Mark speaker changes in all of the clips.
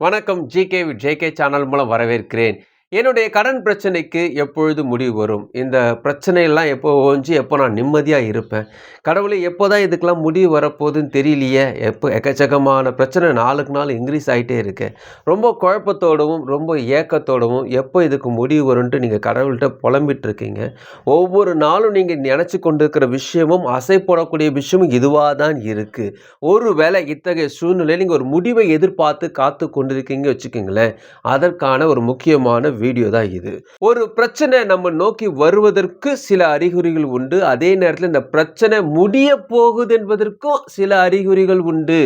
Speaker 1: வணக்கம். JK channel மூலம் வரவேற்கிறேன். என்னுடைய கடன் பிரச்சனைக்கு எப்பொழுது முடிவு வரும்? இந்த பிரச்சனையெல்லாம் எப்போ ஓஞ்சு எப்போ நான் நிம்மதியாக இருப்பேன்? கடவுளே, எப்போ தான் இதுக்கெல்லாம் முடிவு வரப்போகுதுன்னு தெரியலையே. எப்போ எக்கச்சக்கமான பிரச்சனை நாளுக்கு நாள் இன்க்ரீஸ் ஆகிட்டே இருக்கு. ரொம்ப குழப்பத்தோடவும் ரொம்ப ஏக்கத்தோடவும் எப்போ இதுக்கு முடிவு வரும்ன்ட்டு நீங்கள் கடவுள்கிட்ட புலம்பிட்டு இருக்கீங்க. ஒவ்வொரு நாளும் நீங்கள் நினச்சி கொண்டிருக்கிற விஷயமும் அசை போடக்கூடிய விஷயமும் இதுவாக தான் இருக்குது. ஒரு வேளை இத்தகைய சூழ்நிலையில் நீங்கள் ஒரு முடிவை எதிர்பார்த்து காத்து கொண்டிருக்கீங்க வச்சுக்கோங்களேன். அதற்கான ஒரு முக்கியமான வீடியோ தான் இது. ஒரு பிரச்சனை நம்ம நோக்கி வருவதற்கு சில அறிகுறிகள் உண்டு. அதே நேரத்தில் இந்த பிரச்சனை முடிய போகுது என்பதற்கும் சில அறிகுறிகள் உண்டு.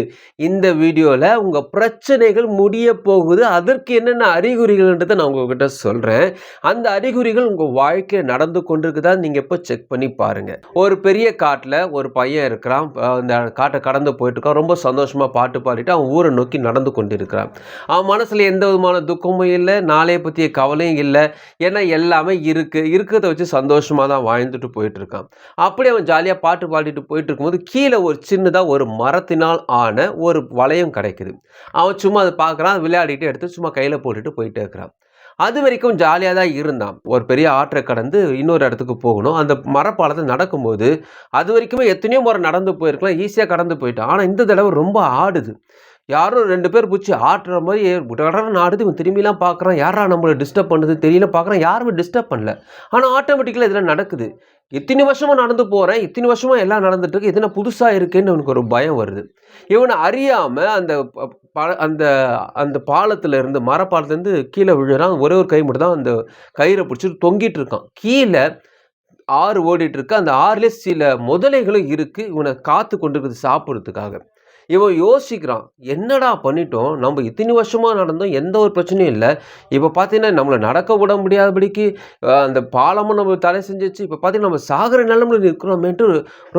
Speaker 1: இந்த வீடியோல உங்க பிரச்சனைகள் முடிய போகுது, அதற்கு என்னென்ன அறிகுறிகள்ன்றதை நான் உங்ககிட்ட சொல்றேன். அந்த அறிகுறிகள் உங்க வாழ்க்கையில் நடந்து கொண்டிருக்குதா நீங்க இப்ப செக் பண்ணி பாருங்க. ஒரு பெரிய காட்டுல ஒரு பையன் இருக்கிறான். அந்த காட்டை கடந்து போயிட்டு இருக்கான். ரொம்ப சந்தோஷமா பாட்டு பாடிட்டு அவன் ஊரை நோக்கி நடந்து கொண்டிருக்கிறான். அவன் மனசுல எந்த விதமான துக்கமும் இல்லை, நாளைய பற்றிய கவலையும் இல்லை. ஏன்னா எல்லாமே இருக்கிறத வச்சு சந்தோஷமாக தான் வாழ்ந்துட்டு போயிட்டு இருக்கான். அப்படி அவன் ஜாலியாக பாட்டு பாடிட்டு போயிட்டு இருக்கும்போது கீழே ஒரு சின்னதாக ஒரு மரத்தினால் ஆன ஒரு வளையம் கிடைக்குது. அவன் சும்மா அதை பார்க்குறான், விளையாடிட்டு எடுத்து சும்மா கையில் போட்டுட்டு போயிட்டே இருக்கிறான். அது வரைக்கும் ஜாலியாக தான் இருந்தான். ஒரு பெரிய ஆற்றை கடந்து இன்னொரு இடத்துக்கு போகணும். அந்த மரப்பாலத்தை நடக்கும்போது அது வரைக்குமே எத்தனையோ முறை நடந்து போயிருக்கலாம், ஈஸியாக கடந்து போயிட்டான். ஆனால் இந்த தடவை ரொம்ப ஆடுது. யாரோ 2 பேர் பிடிச்சி ஆட்டுற மாதிரி கடகடன்னு ஆடுது. இவன் திரும்பிலாம் பார்க்குறான், யாரா நம்மளை டிஸ்டர்ப் பண்ணுது தெரியல. பார்க்குறான், யாருமே டிஸ்டர்ப் பண்ணல. ஆனால் ஆட்டோமேட்டிக்கலாக இதெல்லாம் நடக்குது. இத்தனை வருஷமாக நடந்து போகிறேன், இத்தனை வருஷமாக எல்லாம் நடந்துட்டு இருக்கு, எதுனா புதுசாக இருக்குன்னு அவனுக்கு ஒரு பயம் வருது. இவனை அறியாமல் அந்த அந்த பாலத்தில் இருந்து மரப்பாலத்துலேருந்து கீழே விழுறான். ஒரே ஒரு கை மட்டும் தான் அந்த கயிறை பிடிச்சிட்டு தொங்கிட்டு இருக்கான். கீழே ஆறு ஓடிட்டு இருக்கு. அந்த ஆறுலேயே சில முதலைகளும் இருக்கு, இவனை காத்து கொண்டு இருக்குது சாப்பிட்றதுக்காக. இவன் யோசிக்கிறான், என்னடா பண்ணிட்டோம், நம்ம இத்தனை வருஷமா நடந்தோம், எந்த ஒரு பிரச்சனையும் இல்லை. இப்போ பார்த்தீங்கன்னா நம்மளை நடக்க விட முடியாதபடிக்கு அந்த பாலமும் நம்ம தடை செஞ்சிச்சு. இப்போ பார்த்தீங்கன்னா நம்ம சாகர நிலைமையில் இருக்கிறோமேன்ட்டு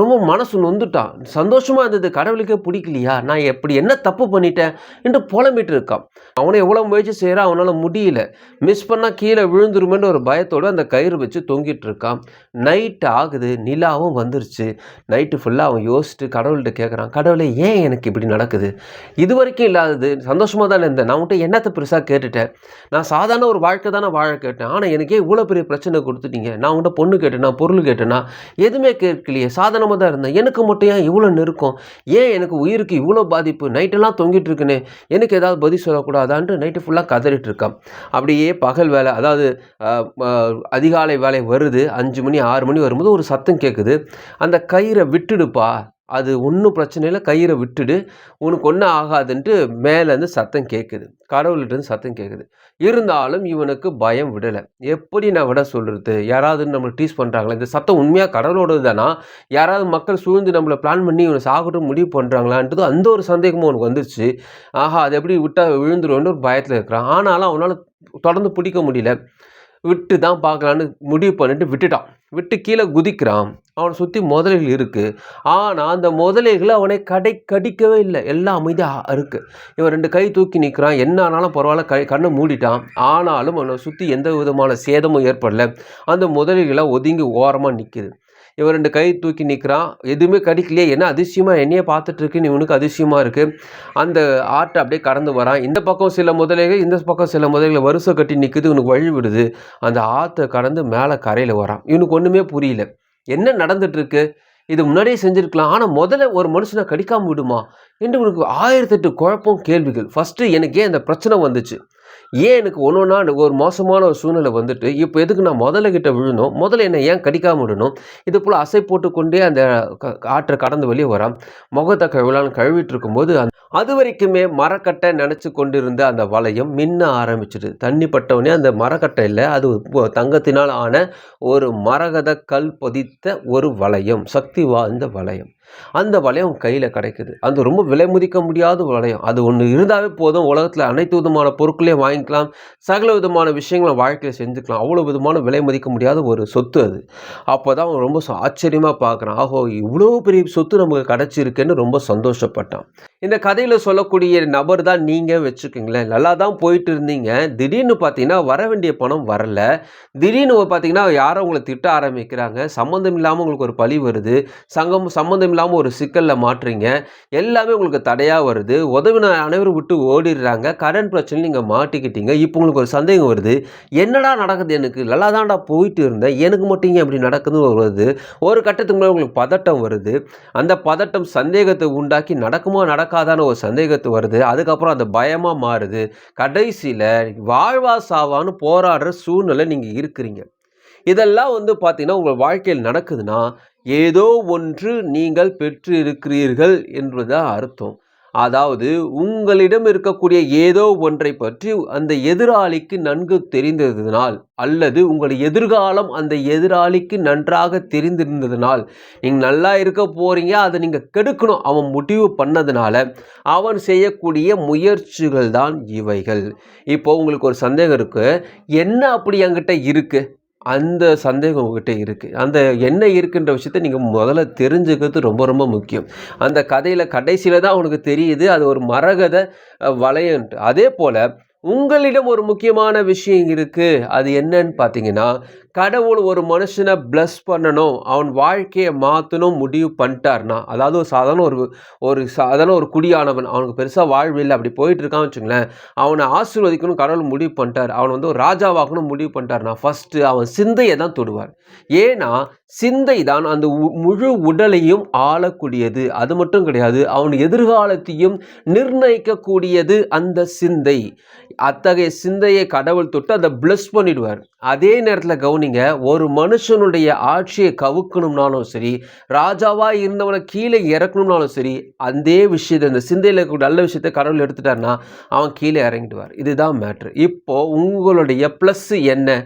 Speaker 1: ரொம்ப மனசு நொந்துட்டான். சந்தோஷமா இருந்தது, கடவுளுக்கே பிடிக்கலையா, நான் எப்படி என்ன தப்பு பண்ணிட்டேன் என்று புலம்பிட்டு இருக்கான். அவனை எவ்வளோ முயற்சி செய்கிறான், அவனால் முடியல. மிஸ் பண்ணால் கீழே விழுந்துருமேன்னு ஒரு பயத்தோடு அந்த கயிறு வச்சு தொங்கிட்டு இருக்கான். நைட் ஆகுது, நிலாவும் வந்துருச்சு. நைட்டு ஃபுல்லாக அவன் யோசிச்சுட்டு கடவுள்கிட்ட கேட்குறான், கடவுளே ஏன் எனக்கு இப்படி நடக்குது? இது வரைக்கும் இல்லாதது சந்தோஷமாக தானே இருந்தேன். நான் உன்கிட்ட என்னத்தை பெருசாக கேட்டுட்டேன்? நான் சாதாரண ஒரு வாழ்க்கை தானே வாழ கேட்டேன். ஆனால் எனக்கே இவ்வளோ பெரிய பிரச்சனை கொடுத்துட்டீங்க. நான் உன்கிட்ட பொண்ணு கேட்டேனா, பொருள் கேட்டேனா, எதுவுமே கேட்கலையே. சாதாரணமாக தான் இருந்தேன். எனக்கு மட்டும் ஏன் இவ்வளோ நெருக்கம்? ஏன் எனக்கு உயிருக்கு இவ்வளோ பாதிப்பு? நைட்டெல்லாம் தொங்கிட்டு இருக்குன்னு எனக்கு ஏதாவது பதில் சொல்லக்கூடாதான்ட்டு நைட்டு ஃபுல்லாக கதறிட்டு இருக்கான். அப்படியே பகல் வேலை, அதாவது அதிகாலை வேலை வருது. 5 மணி 6 மணி வரும்போது ஒரு சத்தம் கேட்குது. அந்த கயிறை விட்டுடுப்பா, அது ஒன்றும் பிரச்சனை இல்லை, கயிறை விட்டுடு, உனக்கு ஒன்றும் ஆகாதுன்ட்டு மேலேருந்து சத்தம் கேட்குது. கடவுள்கிட்டருந்து சத்தம் கேட்குது. இருந்தாலும் இவனுக்கு பயம் விடலை. எப்படி நான் விட சொல்கிறது? யாராவது நம்மளை டீஸ் பண்ணுறாங்களா? இந்த சத்தம் உண்மையாக கடவுளோடது தானா? யாராவது மக்கள் சூழ்ந்து நம்மளை பிளான் பண்ணி இவனை சாகட்டும் முடிவு பண்ணுறாங்களான்றது அந்த ஒரு சந்தேகமும் அவனுக்கு வந்துருச்சு. ஆஹா, அது எப்படி விட்டால் விழுந்துருவோன்னு ஒரு பயத்தில் இருக்கிறான். ஆனாலும் அவனால் தொடர்ந்து பிடிக்க முடியல. விட்டு தான் பார்க்கலான்னு முடிவு பண்ணிட்டு விட்டுட்டான். விட்டு கீழே குதிக்கிறான். அவனை சுற்றி முதலைகள் இருக்குது. ஆனால் அந்த முதலைகள் அவனை கடிக்கவே இல்லை. எல்லாம் அமைதியாக இருக்குது. இவன் 2 கை தூக்கி நிற்கிறான். என்ன ஆனாலும் பரவாயில்ல, கண்ணை மூடிட்டான். ஆனாலும் அவனை சுற்றி எந்த விதமான சேதமும் ஏற்படலை. அந்த முதலைகளாக ஒதுங்கி ஓரமாக நிற்கிது. இவன் 2 கை தூக்கி நிற்கிறான். எதுவுமே கடிக்கலையே, என்ன அதிசயமாக என்னையே பார்த்துட்டு இருக்குன்னு இவனுக்கு அதிசயமாக இருக்குது. அந்த ஆட்டை அப்படியே கடந்து வரான். இந்த பக்கம் சில முதலைகள், இந்த பக்கம் சில முதலைகள் வரிசை கட்டி நிற்குது. இவனுக்கு வழி விடுது. அந்த ஆற்றை கடந்து மேலே கரையில் வரான். இவனுக்கு ஒன்றுமே புரியல, என்ன நடந்துட்டுருக்கு. இது முன்னாடியே செஞ்சுருக்கலாம், ஆனால் முதல்ல ஒரு மனுஷனை கடிக்காமல் விடுமா என்று உனக்கு 1008 குழப்பம், கேள்விகள். ஃபஸ்ட்டு எனக்கு ஏன் இந்த பிரச்சனை வந்துச்சு? ஏன் எனக்கு ஒன்றா ஒரு மோசமான ஒரு சூழ்நிலை வந்துட்டு இப்போ எதுக்கு நான் முதல்ல கிட்ட விழணும்? முதல்ல என்னை ஏன் கடிக்காமல் விடணும்? இது போல் அசை போட்டுக்கொண்டே அந்த ஆற்றை கடந்து வெளியே வரான். முகத்தை கழுவிட்டு இருக்கும்போது அது வரைக்குமே மரக்கட்டை நினச்சி கொண்டிருந்த அந்த வளையம் மின்ன ஆரம்பிச்சிடுது. தண்ணி பட்டவுடனே அந்த மரக்கட்டை இல்லை, அது தங்கத்தினால் ஆன ஒரு மரகத கல் பதித்த ஒரு வளையம், சக்தி வாய்ந்த வளையம். அந்த வளையம் கையில் கிடைக்குது. அது ரொம்ப விலை மதிக்க முடியாத வளையம். அது ஒன்று இருந்தாவே போதும், உலகத்தில் அனைத்து விதமான பொருட்களையும் வாங்கிக்கலாம், சகல விதமான விஷயங்களை வாழ்க்கையில் செஞ்சுக்கலாம். அவ்வளோ விதமான விலை மதிக்க முடியாத ஒரு சொத்து அது. அப்போ தான் அவன் ரொம்ப ஆச்சரியமாக பார்க்குறான். ஆஹோ, இவ்வளோ பெரிய சொத்து நமக்கு கிடச்சிருக்குன்னு ரொம்ப சந்தோஷப்பட்டான். இந்த கதையில சொல்லக்கூடிய நபர் தான் நீங்க வச்சுக்கங்களேன். நல்லா தான் போயிட்டு இருந்தீங்க. திடீர்னு பார்த்தீங்கன்னா, வர வேண்டிய பணம் வரல. திடீர்னு பார்த்தீங்கன்னா, யாரோ உங்கள திட்ட ஆரம்பிக்கிறாங்க. சம்மந்தம் இல்லாம உங்களுக்கு ஒரு பழி வருது. சம்மந்தம் இல்லாம ஒரு சிக்கல்ல மாட்றீங்க. எல்லாமே உங்களுக்கு தடையா வருது. உதவின அனைவரும் விட்டு ஓடிர்றாங்க. கடன் பிரச்சனையில நீங்க மாட்டிக்கிட்டீங்க. இப்போ உங்களுக்கு ஒரு சந்தேகம் வருது. என்னடா நடக்குது எனக்கு? நல்லா தான்டா போயிட்டு இருந்தேன். எனக்கு மட்டும் ஏன் இப்படி நடக்குதுன்னு வருது. ஒரு கட்டத்துக்கு மேல உங்களுக்கு பதட்டம் வருது. அந்த பதட்டம் சந்தேகத்தை உண்டாக்கி நடக்குமா நடக்காதான்னு ஒரு சந்தேகத்து வருது. அதுக்கப்புறம் அந்த பயமா மாறுது. கடைசியில வாழ்வா சாவான்னு போராடுற சூழ்நிலை நீங்க இருக்கிறீங்க. இதெல்லாம் பார்த்தீங்கன்னா, உங்க வாழ்க்கையில் நடக்குதுன்னா, ஏதோ ஒன்று நீங்கள் பெற்று இருக்கிறீர்கள் என்பதுதான் அர்த்தம். அதாவது உங்களிடம் இருக்கக்கூடிய ஏதோ ஒன்றை பற்றி அந்த எதிராளிக்கு நன்கு தெரிந்ததினால், அல்லது உங்கள் எதிர்காலம் அந்த எதிராளிக்கு நன்றாக தெரிந்திருந்ததினால், நீங்க நல்லா இருக்க போறீங்க, அத நீங்க கெடுக்கணும் அவன் முடிவு பண்ணதுனால, அவன் செய்யக்கூடிய முயற்சிகள் தான் இவைகள். இப்போ உங்களுக்கு ஒரு சந்தேகம் இருக்கு. என்ன அப்படி என்கிட்ட இருக்கு? அந்த சந்தேகம் உங்ககிட்ட இருக்கு. அந்த என்ன இருக்குன்ற விஷயத்த நீங்க முதல்ல தெரிஞ்சுக்கிறது ரொம்ப ரொம்ப முக்கியம். அந்த கதையில கடைசியில தான் உனக்கு தெரியுது. அது ஒரு மரகத வளையன்ட்டு. அதேபோல உங்களிடம் ஒரு முக்கியமான விஷயம் இருக்கு. அது என்னன்னு பார்த்தீங்கன்னா, கடவுள் ஒரு மனுஷன பிளஸ் பண்ணணும். அவன் வாழ்க்கைய மாத்தணும் முடிவு பண்ணிட்டார்னா, அதாவது ஒரு சாதாரண ஒரு குடியானவன். அவனுக்கு பெருசா வாழ்வு இல்ல. அப்படி போயிட்டு இருக்கான்னு வச்சுக்கங்களேன். அவன ஆசீர்வதிக்கணும் கடவுள் முடிவு பண்ணிட்டார். அவன ஒரு ராஜாவாக்கணும் முடிவு பண்ணிட்டார்னா, ஃபர்ஸ்ட்டு அவன் சிந்தைய தான் தொடுவார். ஏன்னா, சிந்தை தான் அந்த முழு உடலையும் ஆளக்கூடியது. அது மட்டும் கிடையாது. அவன் எதிர்காலத்தையும் நிர்ணயிக்கக்கூடியது அந்த சிந்தை. அத்தகைய சிந்தையை கடவுள் தொட்டு அதை பிளஸ் பண்ணிடுவார். அதே நேரத்தில் கவனிங்க, ஒரு மனுஷனுடைய ஆட்சியை கவுக்கணும்னாலும் சரி, ராஜாவா இருந்தவனை கீழே இறக்கணும்னாலும் சரி, அதே விஷயத்தை அந்த சிந்தையில் இருக்கக்கூடிய நல்ல விஷயத்தை கடவுள் எடுத்துட்டார்னா அவன் கீழே இறங்கிடுவார். இதுதான் மேட்ரு. இப்போ உங்களுடைய ப்ளஸ் என்ன?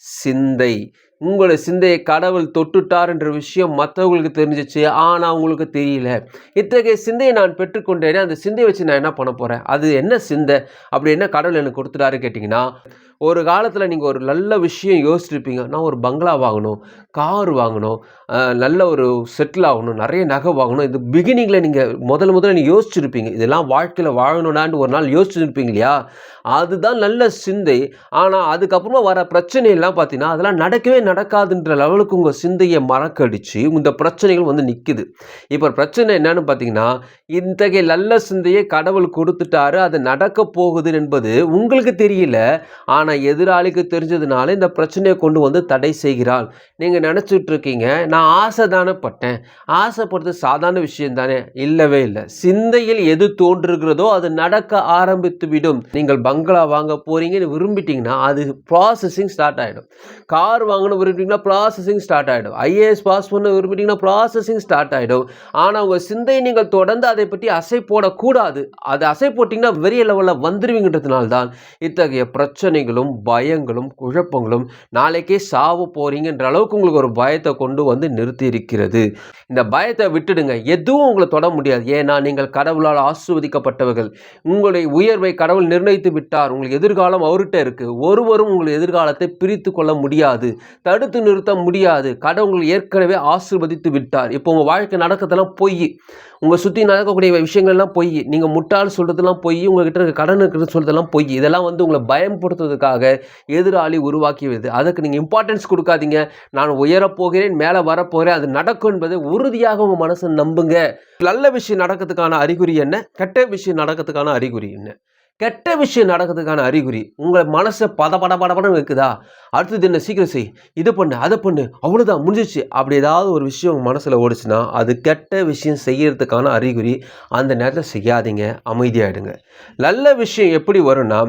Speaker 1: சிந்தை. உங்களுடைய சிந்தையை கடவுள் தொட்டுட்டார் என்ற விஷயம் மற்றவங்களுக்கு தெரிஞ்சிச்சு. ஆனா உங்களுக்கு தெரியல. இத்தகைய சிந்தையை நான் பெற்றுக்கொண்டேனே, அந்த சிந்தையை வச்சு நான் என்ன பண்ண போறேன்? அது என்ன சிந்தை? அப்படி என்ன கடவுள் எனக்கு கொடுத்துட்டாரு கேட்டிங்கன்னா, ஒரு காலத்தில் நீங்கள் ஒரு நல்ல விஷயம் யோசிச்சிருப்பீங்க. நான் ஒரு பங்களா வாங்கணும், கார் வாங்கணும், நல்ல ஒரு செட்டில் ஆகணும், நிறைய நகை வாங்கணும். இது பிகினிங்கில் நீங்கள் முதல்ல நீங்கள் யோசிச்சிருப்பீங்க. இதெல்லாம் வாழ்க்கையில் வாழணும்னான்னு ஒரு நாள் யோசிச்சிருப்பீங்க இல்லையா? அதுதான் நல்ல சிந்தை. ஆனால் அதுக்கப்புறமா வர பிரச்சனையெல்லாம் பார்த்தீங்கன்னா, அதெல்லாம் நடக்கவே நடக்காதுன்ற லெவலுக்கு உங்கள் சிந்தையை மறக்கடிச்சு இந்த பிரச்சனைகள் நிற்குது. இப்போ பிரச்சனை என்னன்னு பார்த்தீங்கன்னா, இத்தகைய நல்ல சிந்தையை கடவுள் கொடுத்துட்டாரு. அது நடக்க போகுது என்பது உங்களுக்கு தெரியல. ஆனால் எதிராளிக்கு தெரிஞ்சதுனால இந்த பிரச்சனையை கொண்டு தடை செய்கிறாள். நீங்கள் நினச்சிட்டு இருக்கீங்க, நான் ஆசை தானே பட்டேன். ஆசைப்படுறது சாதாரண விஷயம் தானே? இல்லவே இல்லை. சிந்தையில் எது தோன்றுகிறதோ அது நடக்க ஆரம்பித்து விடும். நீங்கள் பங்களா வாங்க போறீங்கன்னு விரும்பிட்டீங்கன்னா அது ப்ராசஸிங் ஸ்டார்ட் ஆகிடும். கார் வாங்கணும் விரும்பிட்டீங்கன்னா ப்ராசஸிங் ஸ்டார்ட் ஆகிடும். ஐஏஎஸ் பாஸ் பண்ண விரும்பிட்டீங்கன்னா ப்ராசஸிங் ஸ்டார்ட் ஆகிடும். ஆனால் உங்கள் சிந்தையை நீங்கள் தொடர்ந்து அதை பற்றி அசை போடக்கூடாது. அதை அசை போட்டிங்கன்னா பெரிய லெவலில் வந்துடுவீங்கன்றதுனால தான் இத்தகைய பிரச்சனைகளும் பயங்களும் குழப்பங்களும் நாளைக்கே சாவு போறீங்கன்ற அளவுக்கு உங்களுக்கு ஒரு பயத்தை கொண்டு நிறுத்தி இருக்கிறது. இந்த பயத்தை விட்டுடுங்க. எதுவும் உங்களை தொட முடியாது. ஏன்னா நீங்கள் கடவுளால் ஆசீர்வதிக்கப்பட்டவர்கள். உங்களுடைய உயர்வை கடவுள் நிர்ணயித்து விட்டார். உங்களுக்கு எதிர்காலம் அவர்கிட்ட இருக்கு. ஒருவரும் உங்கள் எதிர்காலத்தை பிரித்து கொள்ள முடியாது, தடுத்து நிறுத்த முடியாது. கடவுள் ஏற்கனவே ஆசீர்வதித்து விட்டார். இப்போ உங்க வாழ்க்கை நடக்கிறதெல்லாம் பொய். உங்க சுற்றி நடக்கக்கூடிய விஷயங்கள்லாம் பொய். நீங்க முட்டாள் சொல்றதெல்லாம் பொய். உங்ககிட்ட இருக்க கடன் இருக்கிறது சொல்றதெல்லாம் பொய். இதெல்லாம் உங்களை பயன்படுத்துவதற்காக எதிராளி உருவாக்கியது. அதுக்கு நீங்க இம்பார்ட்டன்ஸ் கொடுக்காதீங்க. நான் உயரப் போகிறேன், மேலே வரப்போகிறேன், அது நடக்கும் என்பதை உறுதியாக உங்க மனசை நம்புங்க. நல்ல விஷயம் நடக்கிறதுக்கான அறிகுறி என்ன? கெட்ட விஷயம் நடக்கிறதுக்கான அறிகுறி என்ன? கெட்ட விஷயம் நடக்கிறதுக்கான அறிகுறி உங்கள் மனசை படபடன்னு இருக்குதா? அடுத்தது என்ன? சீக்கிரம் செய், இது பண்ணு, அதை பண்ணு, அவ்வளோதான் முடிஞ்சிச்சு. அப்படி ஏதாவது ஒரு விஷயம் உங்கள் மனசில் ஓடிச்சுன்னா அது கெட்ட விஷயம் செய்யறதுக்கான அறிகுறி. அந்த நேரத்தில் செய்யாதீங்க, அமைதியாகிடுங்க. நல்ல விஷயம் எப்படி வரும்னா,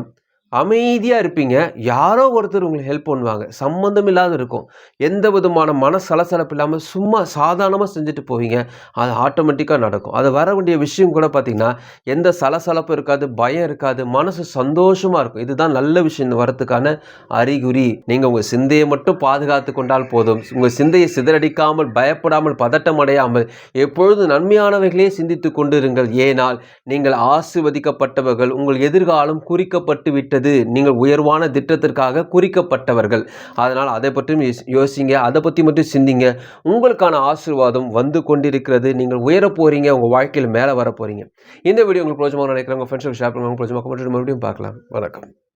Speaker 1: அமைதியாக இருப்பீங்க. யாரோ ஒருத்தர் உங்களுக்கு ஹெல்ப் பண்ணுவாங்க. சம்மந்தம் இல்லாத இருக்கும். எந்த விதமான சலசலப்பு இல்லாமல் சும்மா சாதாரணமாக செஞ்சுட்டு போவீங்க. அது ஆட்டோமேட்டிக்காக நடக்கும். அது வர வேண்டிய விஷயம் கூட பார்த்தீங்கன்னா, எந்த சலசலப்பும் இருக்காது, பயம் இருக்காது, மனசு சந்தோஷமாக இருக்கும். இதுதான் நல்ல விஷயம் வரத்துக்கான அறிகுறி. நீங்கள் உங்கள் சிந்தையை மட்டும் பாதுகாத்து கொண்டால் போதும். உங்கள் சிந்தையை சிதறடிக்காமல், பயப்படாமல், பதட்டம் அடையாமல் எப்பொழுதும் நன்மையானவைகளே சிந்தித்து கொண்டிருங்கள். ஏனால் நீங்கள் ஆசீர்வதிக்கப்பட்டவர்கள். உங்கள் எதிர்காலம் குறிக்கப்பட்டு விட்டது. குறிக்கிறது. நீங்கள் உயர்வான திட்டத்திற்காக குறிக்கப்பட்டவர்கள். அதனால் அதை பற்றியும் யோசிங்க. அதை பற்றி மட்டும் சிந்திங்க. உங்களுக்கான ஆசீர்வாதம் வந்து கொண்டிருக்கிறது. நீங்கள் உயர போகிறீங்க. உங்கள் வாழ்க்கையில் மேலே வர போகிறீங்க. இந்த வீடியோ உங்களுக்கு பிரோஜனமாக நினைக்கிறேன். உங்கள் ஃப்ரெண்ட்ஸுக்கு ஷேர் பண்ணுங்க. பிரோஜனமாக மறுபடியும் பார்க்கலாம். வணக்கம்.